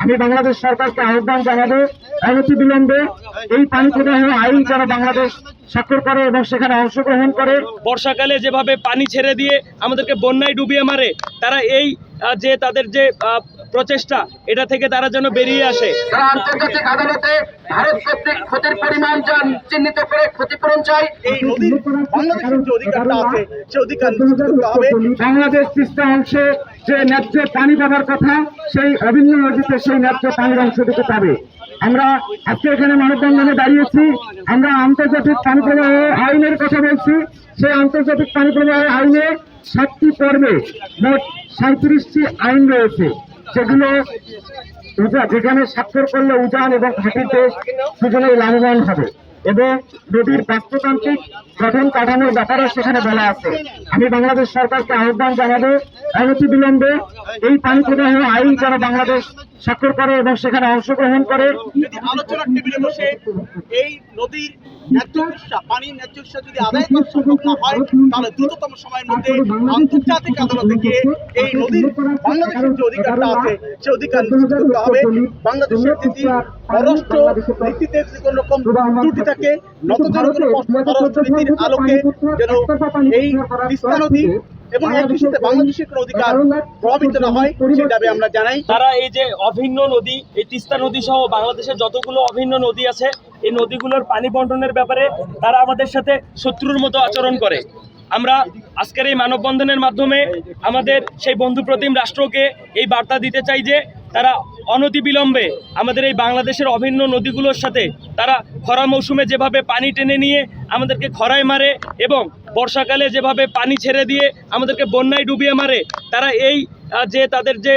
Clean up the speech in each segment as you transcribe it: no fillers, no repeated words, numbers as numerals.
আমি বাংলাদেশ সরকারকে আহ্বান জানাবো অনতি বিলম্বে এই পানি প্রবাহ আইন যেন বাংলাদেশ স্বাক্ষর করে এবং সেখানে অংশগ্রহণ করে। বর্ষাকালে যেভাবে পানি ছেড়ে দিয়ে আমাদেরকে বন্যায় ডুবিয়ে মারে, তারা এই যে তাদের যে প্রচেষ্টা, এটা থেকে তারা যেন বেরিয়ে আসে। তারা আন্তর্জাতিক আদালতে ভারত কর্তৃক ক্ষতির পরিমাণ চিহ্নিত করে ক্ষতিপূরণ চাই। এই নদীর বাংলাদেশের যে অধিকারটা আছে সে অধিকার নিশ্চিত করতে হবে। বাংলাদেশ তিস্তা অংশে যে ন্যায্য পানি পাবার কথা, সেই অভিন্ন নদীতে সেই ন্যায্য পানির অংশটুকু পাবে। আমরা আজকে এখানে মানববন্ধনে দাঁড়িয়েছি, আমরা আন্তর্জাতিক পানি প্রবাহ আইনের কথা বলছি। সেই আন্তর্জাতিক পানি প্রবাহ আইনে 7টি পর্বে মোট 37টি আইন রয়েছে, যেখানে স্বাক্ষর করলে উজান এবং ঘাটিতে দুজনেই লাভবান হবে এবং নদীর বাস্তুতান্ত্রিক গঠন কাঠামোর ব্যাপারে সেখানে বলা আছে। আমি বাংলাদেশ সরকারকে আহ্বান জানাবো অনতি বিলম্বে এই পানি প্রবাহ আইন যেন বাংলাদেশ স্বাক্ষর করে এবং সেখানে অংশগ্রহণ করে। যদি আলোচনার টেবিলে বসে এই নদীর ন্যায্য হিস্সা, পানির ন্যায্য হিস্সা যদি আদায় করা সম্ভব না হয়, তাহলে দ্রুততম সময়ের মধ্যে আন্তর্জাতিক আদালতে গিয়ে এই নদীর বাংলাদেশের যে অধিকারটা আছে সে অধিকার নিশ্চিত করতে হবে। বাংলাদেশের যদি পররাষ্ট্র নীতিতে যে কোনো রকম ত্রুটি থাকে, নতজানু পররাষ্ট্র নীতির আলোকে যেন এই তিস্তা নদী এবং একই সাথে বাংলাদেশের কোনো অধিকার প্রভাবিত না হয়, সেই দাবি আমরা জানাই। তারা এই যে অভিন্ন নদী, এই তিস্তা নদী সহ বাংলাদেশের যতগুলো অভিন্ন নদী আছে, এই নদীগুলোর পানি বন্টনের ব্যাপারে তারা আমাদের সাথে শত্রুর মতো আচরণ করে। আমরা আজকের এই মানববন্ধনের মাধ্যমে আমাদের সেই বন্ধুপ্রতিম রাষ্ট্রকে এই বার্তা দিতে চাই যে তারা অনতিবিলম্বে আমাদের এই বাংলাদেশের অভিন্ন নদীগুলোর সাথে তারা খরা মৌসুমে যেভাবে পানি টেনে নিয়ে আমাদেরকে খরায় মারে এবং বর্ষাকালে যেভাবে পানি ছেড়ে দিয়ে আমাদেরকে বন্যায় ডুবিয়ে মারে, তারা এই যে তাদের যে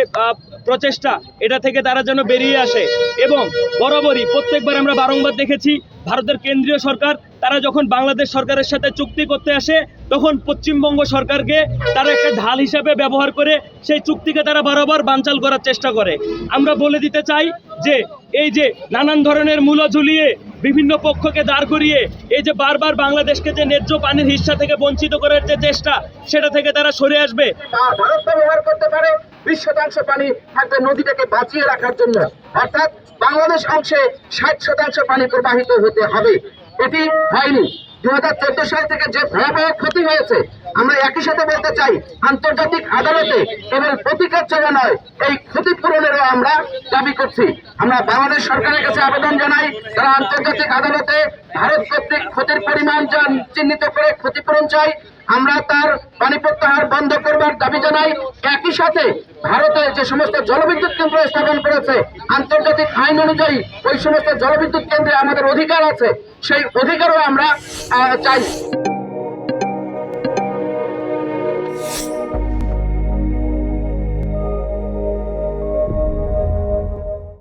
প্রচেষ্টা, এটা থেকে তারা যেন বেরিয়ে আসে। এবং বরাবরই প্রত্যেকবার আমরা বারংবার দেখেছি ভারতের কেন্দ্রীয় সরকার তারা যখন বাংলাদেশ সরকারের সাথে চুক্তি করতে আসে, তখন পশ্চিমবঙ্গ সরকারকে তারা একটা ঢাল হিসাবে ব্যবহার করে সেই চুক্তিকে তারা বারবার বানচাল করার চেষ্টা করে। আমরা বলে দিতে চাই যে এই যে নানান ধরনের মূল্য ঝুলিয়ে বিভিন্ন পক্ষকে দাঁড় করিয়ে এই যে বারবার বাংলাদেশকে যে ন্যায্য পানির হিস্সা থেকে বঞ্চিত করার যে চেষ্টা, সেটা থেকে তারা সরে আসবে। ভারত ব্যবহার করতে পারে 20% পানি থাকবে নদীটাকে বাঁচিয়ে রাখার জন্য, অর্থাৎ বাংলাদেশ অংশে 60% পানি প্রবাহিত হতে হবে। এটি হয়নি। 2014 সাল থেকে যে ভয়াবহ ক্ষতি হয়েছে, আমরা একই সাথে বলতে চাই আন্তর্জাতিক আদালতে কেবল প্রতিকার চাওয়া নয়, এই ক্ষতিপূরণেরও আমরা দাবি করছি। আমরা বাংলাদেশ সরকারের কাছে আবেদন জানাই, তারা আন্তর্জাতিক আদালতে ভারত কর্তৃক ক্ষতির পরিমাণ চিহ্নিত করে ক্ষতিপূরণ চাই। আমরা তার পানি প্রত্যাহার বন্ধ করবার দাবি জানাই। একই সাথে ভারতে যে সমস্ত জলবিদ্যুৎ কেন্দ্র স্থাপন করেছে, আন্তর্জাতিক আইন অনুযায়ী ওই সমস্ত জলবিদ্যুৎ কেন্দ্রে আমাদের অধিকার আছে, সেই অধিকারও আমরা চাই।